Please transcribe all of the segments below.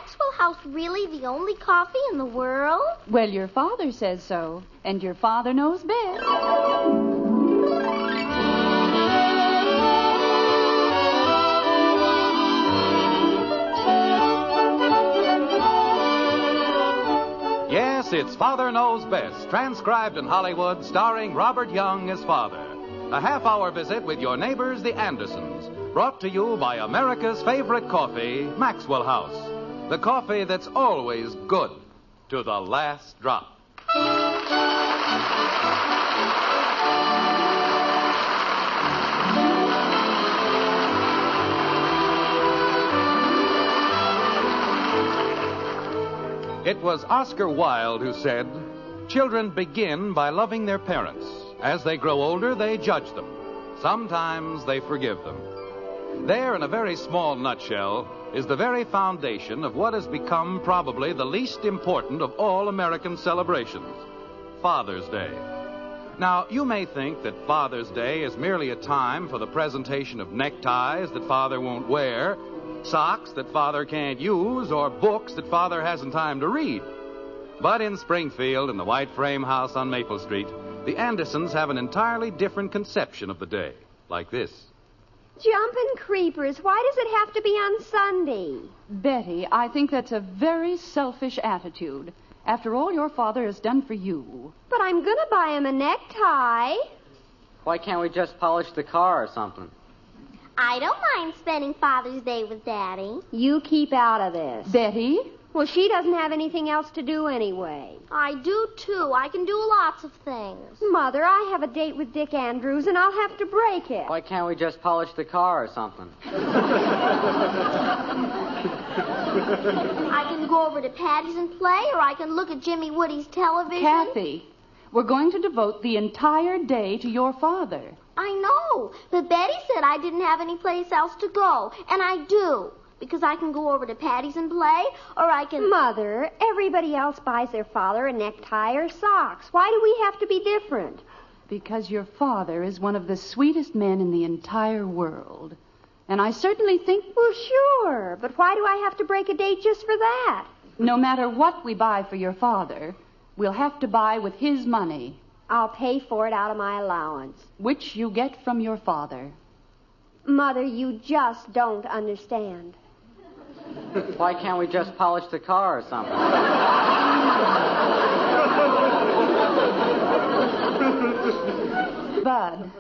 Maxwell House really the only coffee in the world? Well, your father says so, and your father knows best. Yes, it's Father Knows Best, transcribed in Hollywood, starring Robert Young as father. A half-hour visit with your neighbors, the Andersons, brought to you by America's favorite coffee, Maxwell House. The coffee that's always good to the last drop. It was Oscar Wilde who said, "Children begin by loving their parents. As they grow older, they judge them. Sometimes they forgive them." There, in a very small nutshell, is the very foundation of what has become probably the least important of all American celebrations, Father's Day. Now, you may think that Father's Day is merely a time for the presentation of neckties that Father won't wear, socks that Father can't use, or books that Father hasn't time to read. But in Springfield, in the white frame house on Maple Street, the Andersons have an entirely different conception of the day, like this. Jumping creepers, why does it have to be on Sunday? Betty, I think that's a very selfish attitude. After all your father has done for you. But I'm going to buy him a necktie. Why can't we just polish the car or something? I don't mind spending Father's Day with Daddy. You keep out of this. Betty? Well, she doesn't have anything else to do anyway. I do, too. I can do lots of things. Mother, I have a date with Dick Andrews, and I'll have to break it. Why can't we just polish the car or something? I can go over to Patty's and play, or I can look at Jimmy Woody's television. Kathy, we're going to devote the entire day to your father. I know, but Betty said I didn't have any place else to go, and I do. Because I can go over to Patty's and play, or I can... Mother, everybody else buys their father a necktie or socks. Why do we have to be different? Because your father is one of the sweetest men in the entire world. And I certainly think... Well, sure, but why do I have to break a date just for that? No matter what we buy for your father, we'll have to buy with his money. I'll pay for it out of my allowance. Which you get from your father. Mother, you just don't understand. Why can't we just polish the car or something? Bud,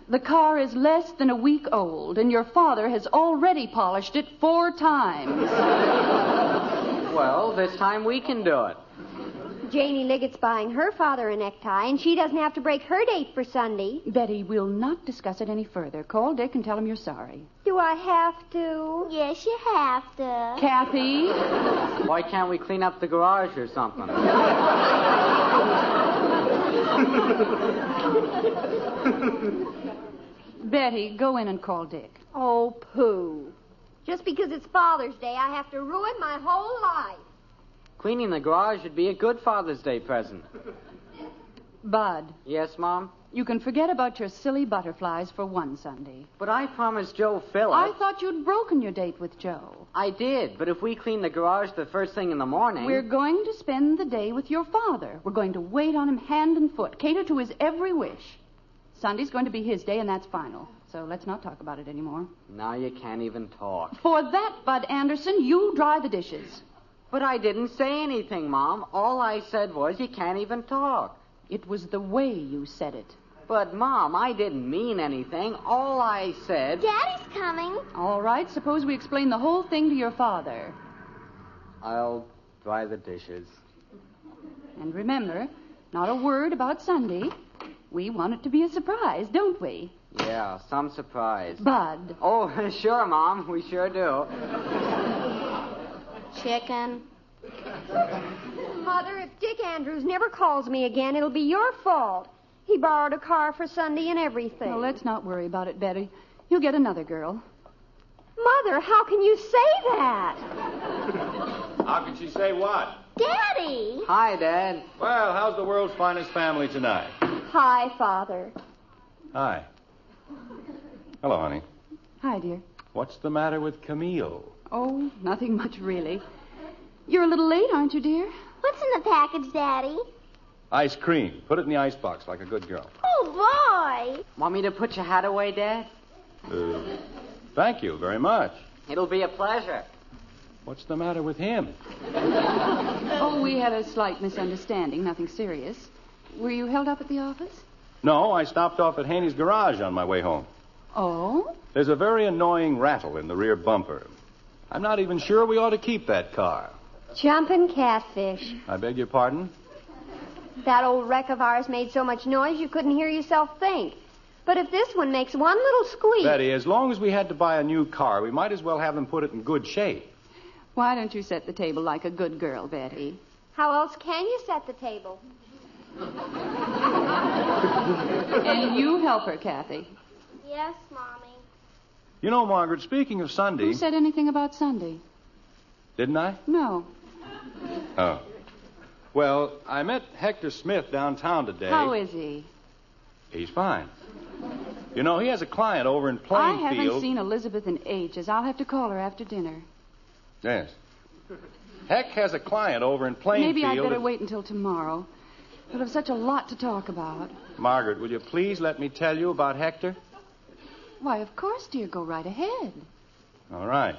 the car is less than a week old, and your father has already polished it 4 times. Well, this time we can do it. Janie Liggett's buying her father a necktie, and she doesn't have to break her date for Sunday. Betty, we'll not discuss it any further. Call Dick and tell him you're sorry. Do I have to? Yes, you have to. Kathy? Why can't we clean up the garage or something? Betty, go in and call Dick. Oh, pooh. Just because it's Father's Day, I have to ruin my whole life. Cleaning the garage would be a good Father's Day present. Bud. Yes, Mom? You can forget about your silly butterflies for one Sunday. But I promised Joe Phillips. I thought you'd broken your date with Joe. I did, but if we clean the garage the first thing in the morning... We're going to spend the day with your father. We're going to wait on him hand and foot, cater to his every wish. Sunday's going to be his day, and that's final. So let's not talk about it anymore. Now you can't even talk. For that, Bud Anderson, you dry the dishes. But I didn't say anything, Mom. All I said was you can't even talk. It was the way you said it. But, Mom, I didn't mean anything. All I said... Daddy's coming. All right, suppose we explain the whole thing to your father. I'll dry the dishes. And remember, not a word about Sunday. We want it to be a surprise, don't we? Yeah, some surprise. Bud. Oh, sure, Mom. We sure do. Chicken. Mother, if Dick Andrews never calls me again, it'll be your fault. He borrowed a car for Sunday and everything. Well, let's not worry about it, Betty. You'll get another girl. Mother, how can you say that? How can she say what? Daddy! Hi, Dad. Well, how's the world's finest family tonight? Hi, Father. Hi. Hello, honey. Hi, dear. What's the matter with Camille? Oh, nothing much, really. You're a little late, aren't you, dear? What's in the package, Daddy? Ice cream. Put it in the icebox like a good girl. Oh, boy. Want me to put your hat away, Dad? Thank you very much. It'll be a pleasure. What's the matter with him? Oh, we had a slight misunderstanding, nothing serious. Were you held up at the office? No, I stopped off at Haney's garage on my way home. Oh? There's a very annoying rattle in the rear bumper. I'm not even sure we ought to keep that car. Jumping catfish. I beg your pardon? That old wreck of ours made so much noise you couldn't hear yourself think. But if this one makes one little squeak... Betty, as long as we had to buy a new car, we might as well have them put it in good shape. Why don't you set the table like a good girl, Betty? How else can you set the table? And you help her, Kathy. Yes, Mommy. You know, Margaret, speaking of Sunday... Who said anything about Sunday? Didn't I? No. Oh. Well, I met Hector Smith downtown today. How is he? He's fine. You know, he has a client over in I Plainfield. haven't seen Elizabeth in ages. I'll have to call her after dinner. Yes. Heck has a client over in Plainfield. Maybe I'd better wait until tomorrow. We'll have such a lot to talk about. Margaret, will you please let me tell you about Hector? Why, of course, dear. Go right ahead. All right.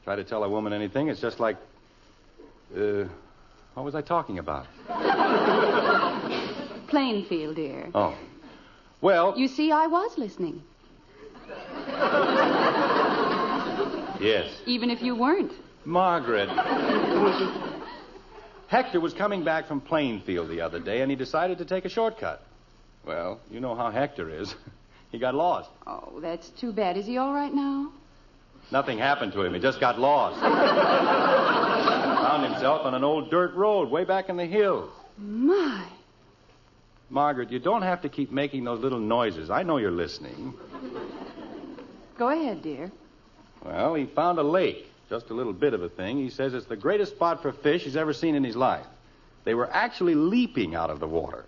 Try to tell a woman anything, it's just like... what was I talking about? Plainfield, dear. Oh. Well... You see, I was listening. Yes. Even if you weren't. Margaret. Hector was coming back from Plainfield the other day, and he decided to take a shortcut. Well, you know how Hector is. He got lost. Oh, that's too bad. Is he all right now? Nothing happened to him. He just got lost. Found himself on an old dirt road way back in the hills. My. Margaret, you don't have to keep making those little noises. I know you're listening. Go ahead, dear. Well, he found a lake. Just a little bit of a thing. He says it's the greatest spot for fish he's ever seen in his life. They were actually leaping out of the water.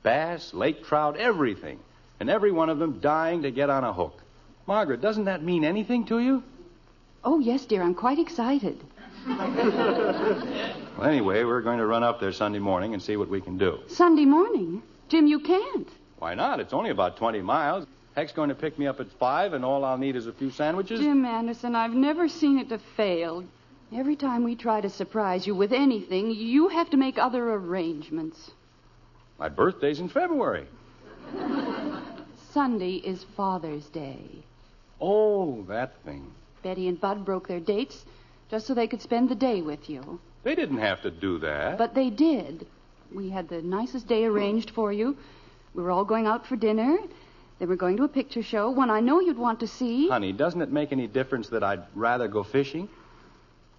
Bass, lake trout, everything. And every one of them dying to get on a hook. Margaret, doesn't that mean anything to you? Oh, yes, dear. I'm quite excited. Well, anyway, we're going to run up there Sunday morning and see what we can do. Sunday morning? Jim, you can't. Why not? It's only about 20 miles. Heck's going to pick me up at 5, and all I'll need is a few sandwiches. Jim Anderson, I've never seen it to fail. Every time we try to surprise you with anything, you have to make other arrangements. My birthday's in February. Sunday is Father's Day. Oh, that thing. Betty and Bud broke their dates just so they could spend the day with you. They didn't have to do that. But they did. We had the nicest day arranged for you. We were all going out for dinner. Then we're going to a picture show, one I know you'd want to see. Honey, doesn't it make any difference that I'd rather go fishing?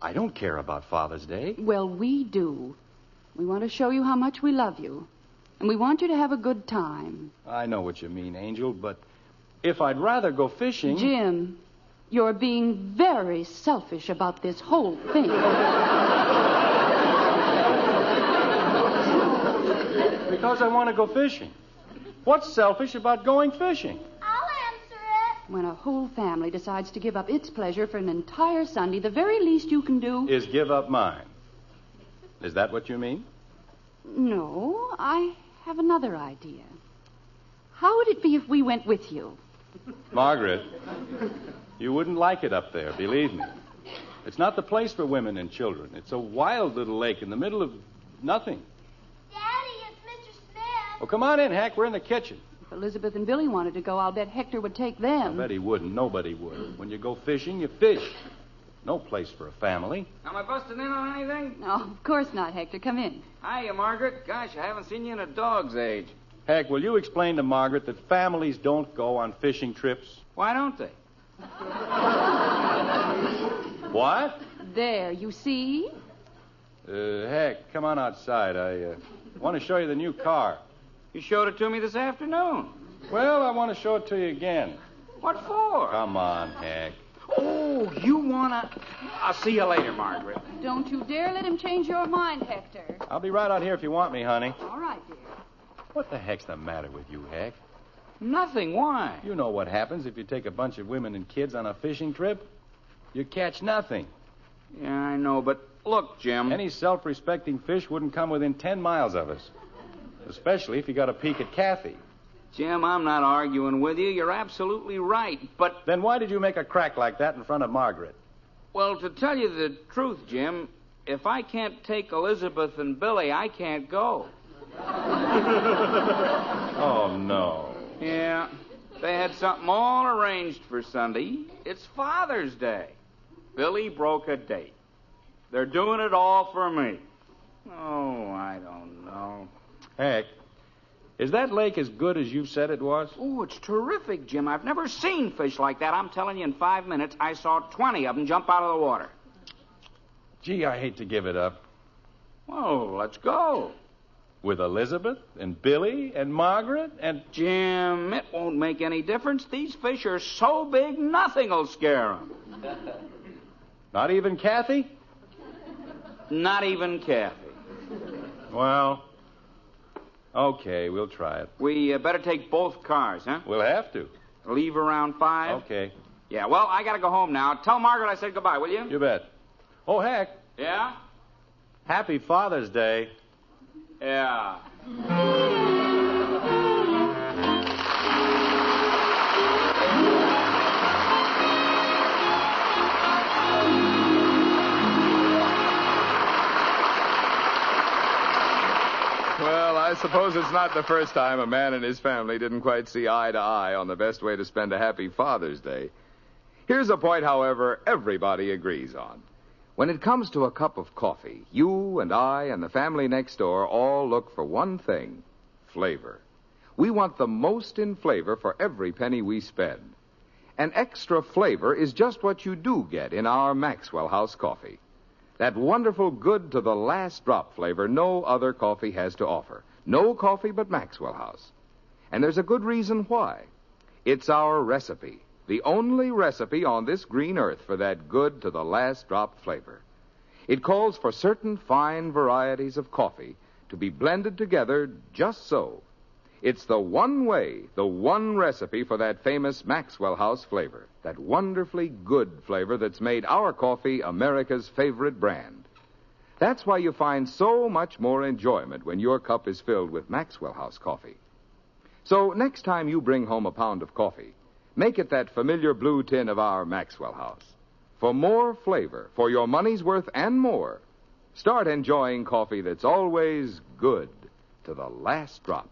I don't care about Father's Day. Well, we do. We want to show you how much we love you. And we want you to have a good time. I know what you mean, Angel, but if I'd rather go fishing... Jim, you're being very selfish about this whole thing. Because I want to go fishing. What's selfish about going fishing? I'll answer it. When a whole family decides to give up its pleasure for an entire Sunday, the very least you can do... Is give up mine. Is that what you mean? No, I have another idea. How would it be if we went with you? Margaret, you wouldn't like it up there, believe me. It's not the place for women and children. It's a wild little lake in the middle of nothing. Daddy, it's Mr. Smith. Oh, come on in, Hack. We're in the kitchen. If Elizabeth and Billy wanted to go, I'll bet Hector would take them. I bet he wouldn't. Nobody would. When you go fishing, you fish. No place for a family. Am I busting in on anything? No, of course not, Hector. Come in. Hiya, Margaret. Gosh, I haven't seen you in a dog's age. Heck, will you explain to Margaret that families don't go on fishing trips? Why don't they? What? There, you see? Heck, come on outside. I want to show you the new car. You showed it to me this afternoon. Well, I want to show it to you again. What for? Come on, Heck. Oh, you wanna... I'll see you later, Margaret. Don't you dare let him change your mind, Hector. I'll be right out here if you want me, honey. All right, dear. What the heck's the matter with you, Heck? Nothing. Why? You know what happens if you take a bunch of women and kids on a fishing trip? You catch nothing. Yeah, I know, but look, Jim. Any self-respecting fish wouldn't come within 10 miles of us. Especially if you got a peek at Kathy. Jim, I'm not arguing with you. You're absolutely right, but... Then why did you make a crack like that in front of Margaret? Well, to tell you the truth, Jim, if I can't take Elizabeth and Billy, I can't go. Oh, no. Yeah, they had something all arranged for Sunday. It's Father's Day. Billy broke a date. They're doing it all for me. Oh, I don't know. Heck, is that lake as good as you said it was? Oh, it's terrific, Jim. I've never seen fish like that. I'm telling you, in 5 minutes, I saw 20 of them jump out of the water. Gee, I hate to give it up. Well, let's go. With Elizabeth and Billy and Margaret and... Jim, it won't make any difference. These fish are so big, nothing'll scare them. Not even Kathy? Not even Kathy. Well, okay, we'll try it. We better take both cars, huh? We'll have to. Leave around 5? Okay. Yeah, well, I gotta go home now. Tell Margaret I said goodbye, will you? You bet. Oh, heck. Yeah? Happy Father's Day. Yeah. Well, I suppose it's not the first time a man and his family didn't quite see eye to eye on the best way to spend a happy Father's Day. Here's a point, however, everybody agrees on. When it comes to a cup of coffee, you and I and the family next door all look for one thing: flavor. We want the most in flavor for every penny we spend. And extra flavor is just what you do get in our Maxwell House coffee. That wonderful good to the last drop flavor no other coffee has to offer. No coffee but Maxwell House. And there's a good reason why. It's our recipe. The only recipe on this green earth for that good to the last drop flavor. It calls for certain fine varieties of coffee to be blended together just so. It's the one way, the one recipe for that famous Maxwell House flavor. That wonderfully good flavor that's made our coffee America's favorite brand. That's why you find so much more enjoyment when your cup is filled with Maxwell House coffee. So next time you bring home a pound of coffee, make it that familiar blue tin of our Maxwell House. For more flavor, for your money's worth and more, start enjoying coffee that's always good to the last drop.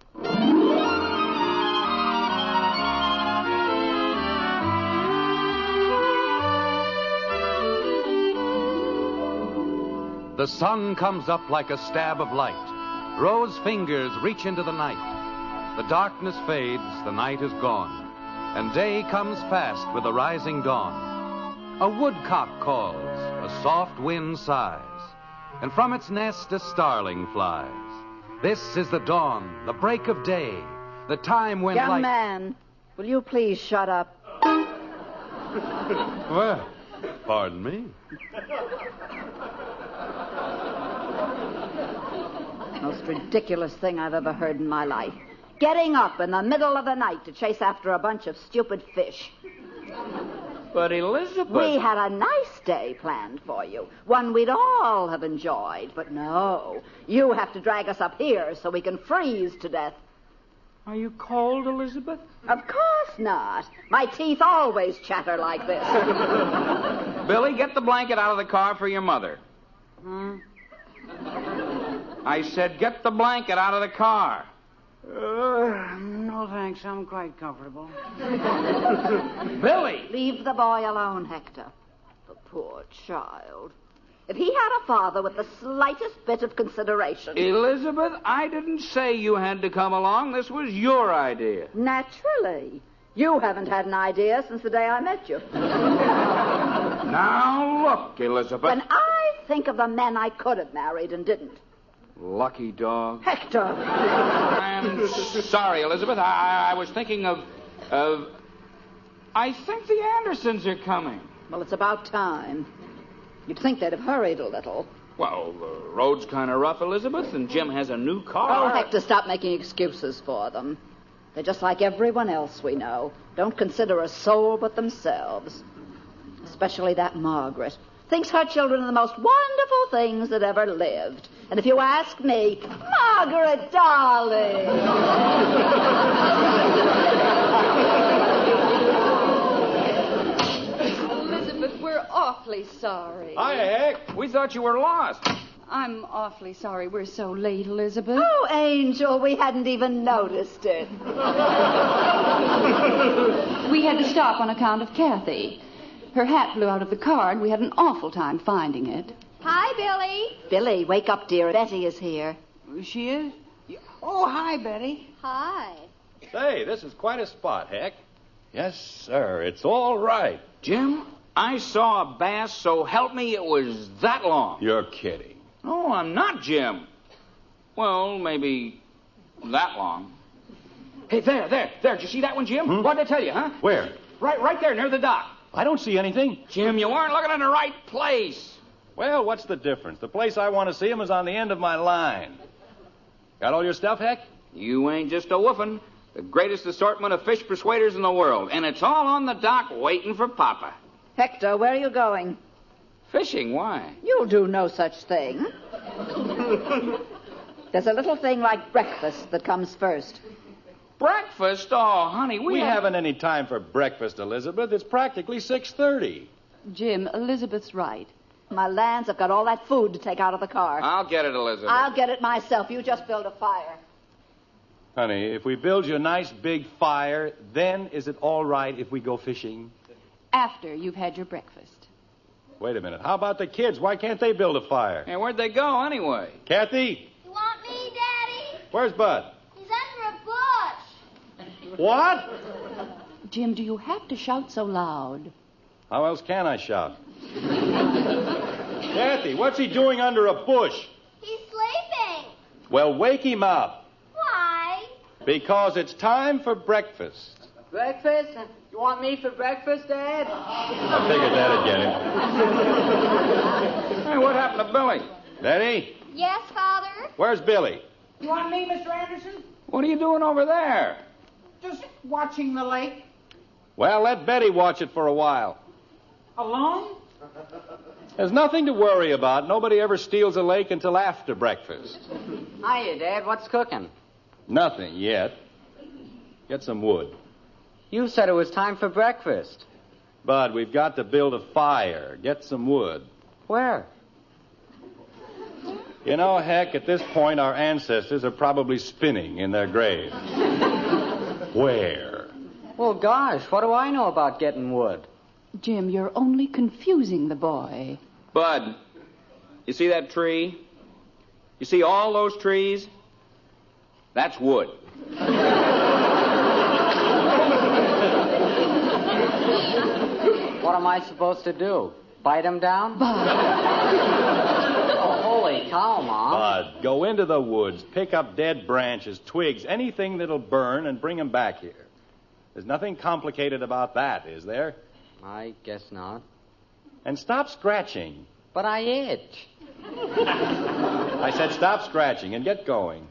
The sun comes up like a stab of light. Rose fingers reach into the night. The darkness fades, the night is gone. And day comes fast with the rising dawn. A woodcock calls, a soft wind sighs, and from its nest a starling flies. This is the dawn, the break of day, the time when Young man, will you please shut up? Well, pardon me. Most ridiculous thing I've ever heard in my life. Getting up in the middle of the night to chase after a bunch of stupid fish. But Elizabeth... We had a nice day planned for you. One we'd all have enjoyed. But no, you have to drag us up here so we can freeze to death. Are you cold, Elizabeth? Of course not. My teeth always chatter like this. Billy, get the blanket out of the car for your mother. I said get the blanket out of the car. No, thanks. I'm quite comfortable. Billy! Leave the boy alone, Hector. The poor child. If he had a father with the slightest bit of consideration... Elizabeth, I didn't say you had to come along. This was your idea. Naturally. You haven't had an idea since the day I met you. Now, look, Elizabeth. When I think of the men I could have married and didn't... Lucky dog. Hector! I'm sorry, Elizabeth. I was thinking of... I think the Andersons are coming. Well, it's about time. You'd think they'd have hurried a little. Well, the road's kind of rough, Elizabeth, and Jim has a new car. Oh, Hector, stop making excuses for them. They're just like everyone else we know. Don't consider a soul but themselves. Especially that Margaret. thinks her children are the most wonderful things that ever lived. And if you ask me, Margaret, darling. Elizabeth, we're awfully sorry. Hi, Heck. We thought you were lost. I'm awfully sorry we're so late, Elizabeth. Oh, Angel, we hadn't even noticed it. We had to stop on account of Kathy. Her hat blew out of the car, and we had an awful time finding it. Hi, Billy. Billy, wake up, dear. Betty is here. She is? Oh, hi, Betty. Hi. Say, this is quite a spot, Heck. Yes, sir. It's all right. Jim, I saw a bass, so help me, it was that long. You're kidding. No, I'm not, Jim. Well, maybe that long. Hey, there. Did you see that one, Jim? What did I tell you, huh? Where? Right there, near the dock. I don't see anything. Jim, you weren't looking in the right place. Well, what's the difference? The place I want to see him is on the end of my line. Got all your stuff, Heck? You ain't just a woofing. The greatest assortment of fish persuaders in the world. And it's all on the dock waiting for Papa. Hector, where are you going? Fishing, why? You'll do no such thing. There's a little thing like breakfast that comes first. Breakfast? Oh, honey, We haven't any time for breakfast, Elizabeth. It's practically 6:30. Jim, Elizabeth's right. My lands, I've got all that food to take out of the car. I'll get it, Elizabeth. I'll get it myself. You just build a fire. Honey, if we build you a nice big fire, then is it all right if we go fishing? After you've had your breakfast. Wait a minute. How about the kids? Why can't they build a fire? Hey, where'd they go, anyway? Kathy, You want me, Daddy? where's Bud? He's under a bush. What? Jim, do you have to shout so loud? How else can I shout? Kathy, what's he doing under a bush? He's sleeping. Well, wake him up. Why? Because it's time for breakfast. Breakfast? You want me for breakfast, Dad? I figured that'd get him. Hey, what happened to Billy? Betty, Yes, Father? where's Billy? You want me, Mr. Anderson? What are you doing over there? Just watching the lake. Well, let Betty watch it for a while. Alone? There's nothing to worry about. Nobody ever steals a lake until after breakfast. Hiya, Dad. What's cooking? Nothing yet. Get some wood. You said it was time for breakfast. Bud, we've got to build a fire. Get some wood. Where? You know, Heck, at this point, our ancestors are probably spinning in their graves. Where? Well, gosh, what do I know about getting wood? Jim, you're only confusing the boy. Bud, you see that tree? You see all those trees? That's wood. What am I supposed to do? Bite him down? Bud. Oh, holy cow, Mom. Bud, go into the woods, pick up dead branches, twigs, anything that'll burn, and bring them back here. There's nothing complicated about that, is there? I guess not. And stop scratching. But I itch. I said stop scratching and get going.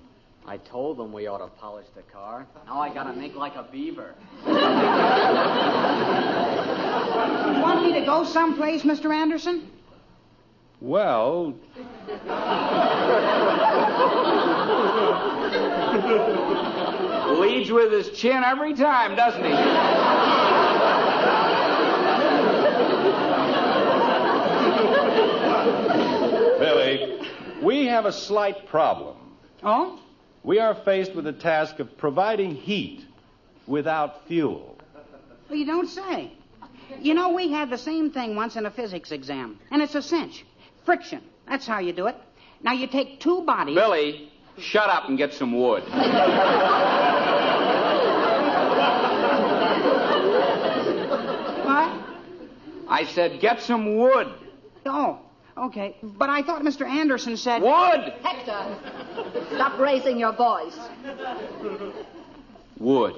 I told them we ought to polish the car. Now I gotta make like a beaver. You want me to go someplace, Mr. Anderson? Well, Leads with his chin every time, doesn't he? Billy, we have a slight problem. Oh? We are faced with the task of providing heat without fuel. Well, you don't say. You know, we had the same thing once in a physics exam, and it's a cinch. Friction. That's how you do it. Now, you take two bodies... Billy, shut up and get some wood. What? I said get some wood. Oh, okay. But I thought Mr. Anderson said... Wood! Hector, stop raising your voice. Wood.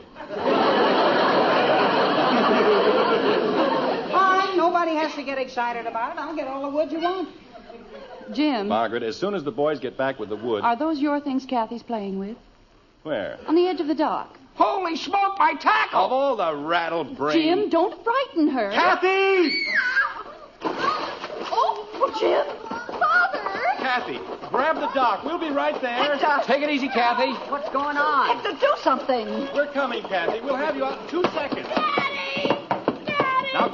All right, nobody has to get excited about it. I'll get all the wood you want. Jim, Margaret, as soon as the boys get back with the wood... are those your things Kathy's playing with? Where? On the edge of the dock. Holy smoke, my tackle! Of all the rattled brains... Jim, don't frighten her. Kathy! Oh, Oh, Jim. Father! Kathy, grab the dock. We'll be right there. Hector. Take it easy, Kathy. What's going on? Hector, do something. We're coming, Kathy. We'll have you out in 2 seconds. Daddy! Daddy! Now,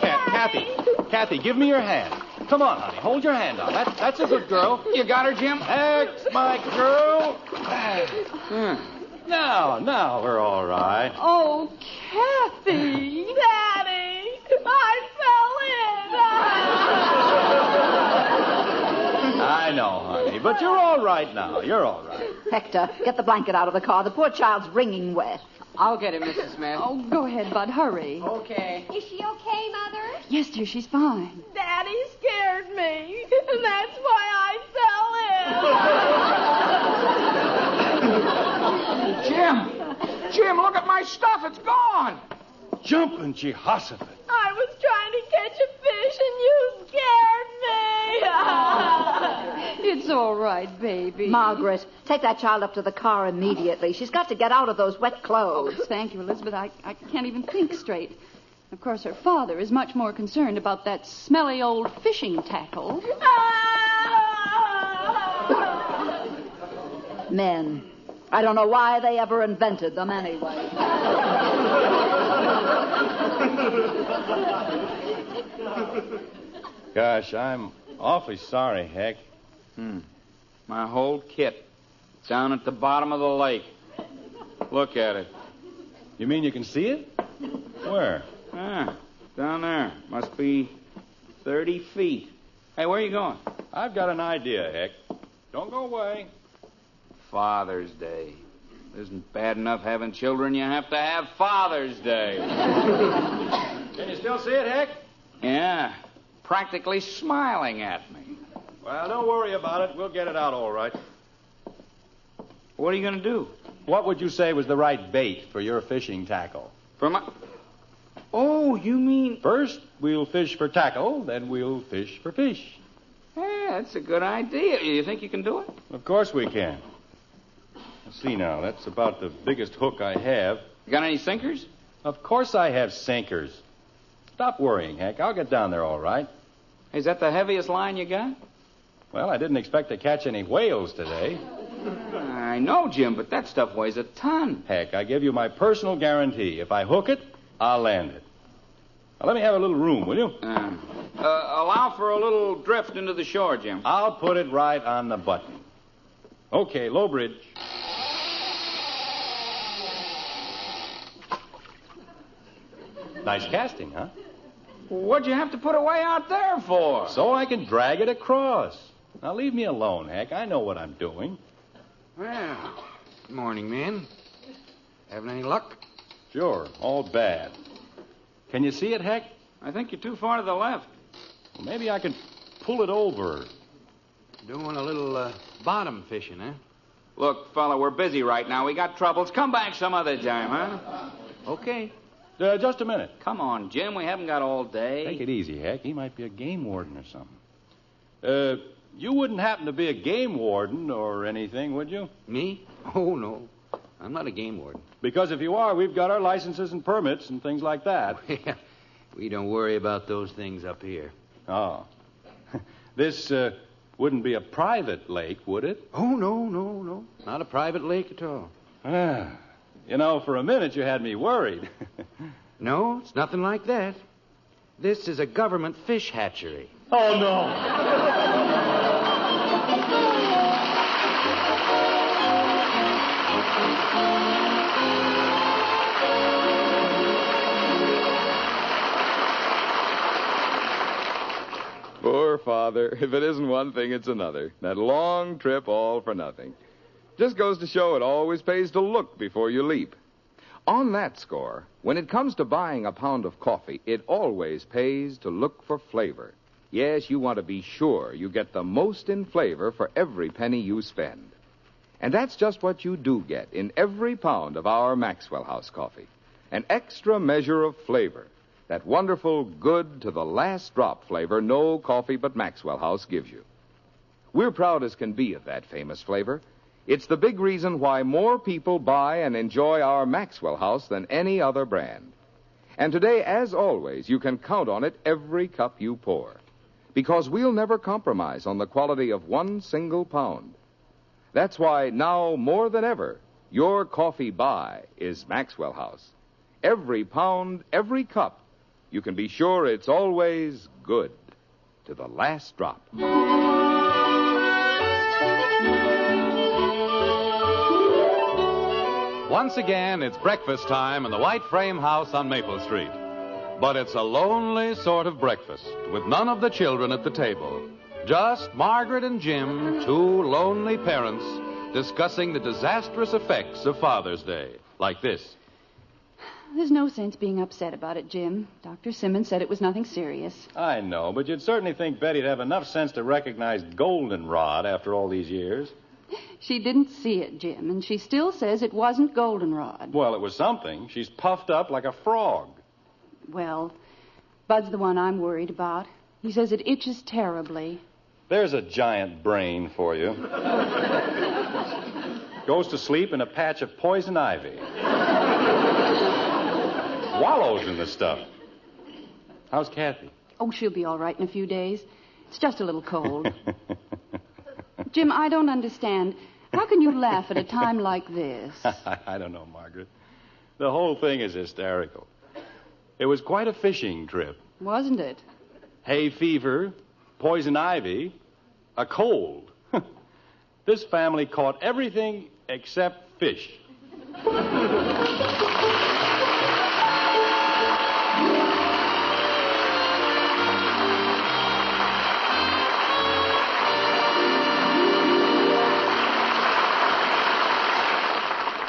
Kathy, give me your hand. Come on, honey. Hold your hand out. That's a good girl. You got her, Jim? That's my girl. Now we're all right. Oh, Kathy. Daddy! I fell in! I know, honey, but you're all right now. You're all right. Hector, get the blanket out of the car. The poor child's wringing wet. I'll get it, Mrs. Smith. Oh, go ahead, Bud. Hurry. Okay. Is she okay, Mother? Yes, dear, she's fine. Daddy scared me, and that's why I fell in. Jim, look at my stuff. It's gone. Jumping Jehoshaphat. I was trying to catch a fish, and you scared me. It's all right, baby. Margaret, take that child up to the car immediately. She's got to get out of those wet Oh, clothes. thank you, Elizabeth. I can't even think straight. Of course, her father is much more concerned about that smelly old fishing tackle. Men. I don't know why they ever invented them anyway. Gosh, I'm awfully sorry, Heck. My whole kit. Down at the bottom of the lake. Look at it. You mean you can see it? Where? Down there. Must be 30 feet. Hey, where are you going? I've got an idea, Heck. Don't go away. Father's Day. It isn't bad enough having children. You have to have Father's Day. Can you still see it, Heck? Yeah. Practically smiling at me. Well, don't worry about it. We'll get it out all right. What are you going to do? What would you say was the right bait for your fishing tackle? For my... Oh, you mean... First, we'll fish for tackle, then we'll fish for fish. Hey, that's a good idea. You think you can do it? Of course we can. Let's see now. That's about the biggest hook I have. You got any sinkers? Of course I have sinkers. Stop worrying, Heck. I'll get down there all right. Is that the heaviest line you got? Well, I didn't expect to catch any whales today. I know, Jim, but that stuff weighs a ton. Heck, I give you my personal guarantee. If I hook it, I'll land it. Now, let me have a little room, will you? Allow for a little drift into the shore, Jim. I'll put it right on the button. Okay, low bridge. Nice casting, huh? What'd you have to put away out there for? So I can drag it across. Now, leave me alone, Heck. I know what I'm doing. Well, good morning, man. Having any luck? Sure, all bad. Can you see it, Heck? I think you're too far to the left. Well, maybe I can pull it over. Doing a little bottom fishing, eh? Look, fella, we're busy right now. We got troubles. Come back some other time, huh? Okay. Just a minute. Come on, Jim. We haven't got all day. Take it easy, Heck. He might be a game warden or something. You wouldn't happen to be a game warden or anything, would you? Me? Oh, no. I'm not a game warden. Because if you are, we've got our licenses and permits and things like that. We don't worry about those things up here. Oh. This wouldn't be a private lake, would it? Oh, no. Not a private lake at all. You know, for a minute you had me worried. No, it's nothing like that. This is a government fish hatchery. Oh, no. Poor father. If it isn't one thing, it's another. That long trip all for nothing. Just goes to show it always pays to look before you leap. On that score, when it comes to buying a pound of coffee, it always pays to look for flavor. Yes, you want to be sure you get the most in flavor for every penny you spend. And that's just what you do get in every pound of our Maxwell House coffee. An extra measure of flavor. That wonderful, good to the last drop flavor no coffee but Maxwell House gives you. We're proud as can be of that famous flavor. It's the big reason why more people buy and enjoy our Maxwell House than any other brand. And today, as always, you can count on it every cup you pour. because we'll never compromise on the quality of one single pound. That's why now more than ever, your coffee buy is Maxwell House. Every pound, every cup, you can be sure it's always good to the last drop. Once again, it's breakfast time in the White Frame House on Maple Street. But it's a lonely sort of breakfast, with none of the children at the table. Just Margaret and Jim, two lonely parents, discussing the disastrous effects of Father's Day, like this. There's no sense being upset about it, Jim. Dr. Simmons said it was nothing serious. I know, but you'd certainly think Betty'd have enough sense to recognize goldenrod after all these years. She didn't see it, Jim, and she still says it wasn't goldenrod. Well, it was something. She's puffed up like a frog. Well, Bud's the one I'm worried about. He says it itches terribly. There's a giant brain for you. Goes to sleep in a patch of poison ivy. Wallows in the stuff. How's Kathy? Oh, she'll be all right in a few days. It's just a little cold. Jim, I don't understand. How can you laugh at a time like this? I don't know, Margaret. The whole thing is hysterical. It was quite a fishing trip. Wasn't it? Hay fever, poison ivy, a cold. This family caught everything except fish.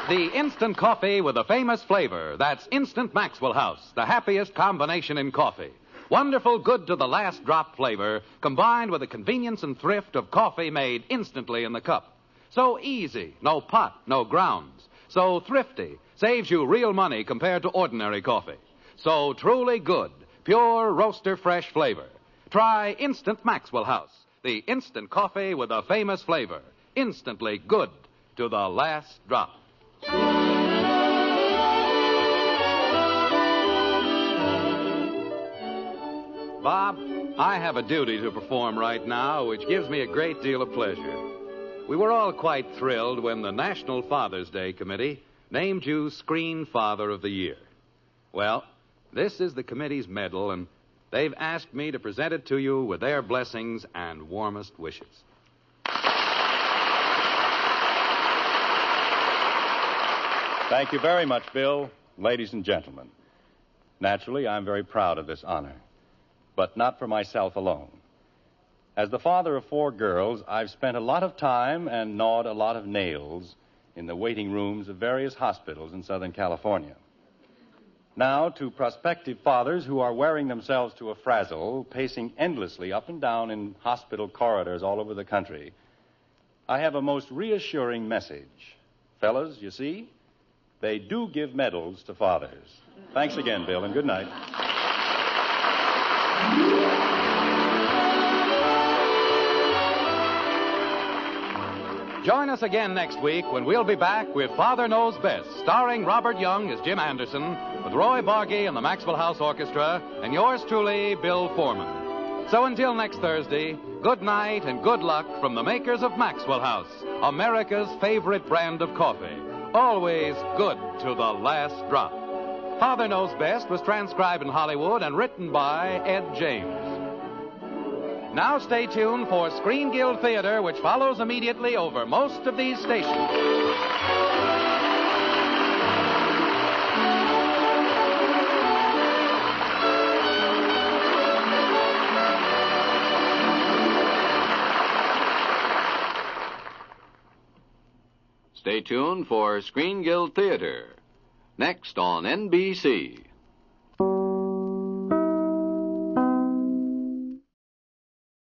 The instant coffee with a famous flavor. That's Instant Maxwell House, the happiest combination in coffee. Wonderful, good to the last drop flavor, combined with the convenience and thrift of coffee made instantly in the cup. So easy, no pot, no grounds. So thrifty, saves you real money compared to ordinary coffee. So truly good, pure roaster fresh flavor. Try Instant Maxwell House, the instant coffee with a famous flavor. Instantly good to the last drop. Bob, I have a duty to perform right now, which gives me a great deal of pleasure. We were all quite thrilled when the National Father's Day Committee named you Screen Father of the Year. Well, this is the committee's medal, and they've asked me to present it to you with their blessings and warmest wishes. Thank you very much, Bill. Ladies and gentlemen, naturally, I'm very proud of this honor, but not for myself alone. As the father of 4 girls, I've spent a lot of time and gnawed a lot of nails in the waiting rooms of various hospitals in Southern California. Now, to prospective fathers who are wearing themselves to a frazzle, pacing endlessly up and down in hospital corridors all over the country, I have a most reassuring message. Fellas, you see, they do give medals to fathers. Thanks again, Bill, and good night. Join us again next week when we'll be back with Father Knows Best, starring Robert Young as Jim Anderson, with Roy Bargy and the Maxwell House Orchestra, and yours truly, Bill Foreman. So until next Thursday, good night and good luck from the makers of Maxwell House, America's favorite brand of coffee. Always good to the last drop. Father Knows Best was transcribed in Hollywood and written by Ed James. Now stay tuned for Screen Guild Theater, which follows immediately over most of these stations. Stay tuned for Screen Guild Theater, next on NBC.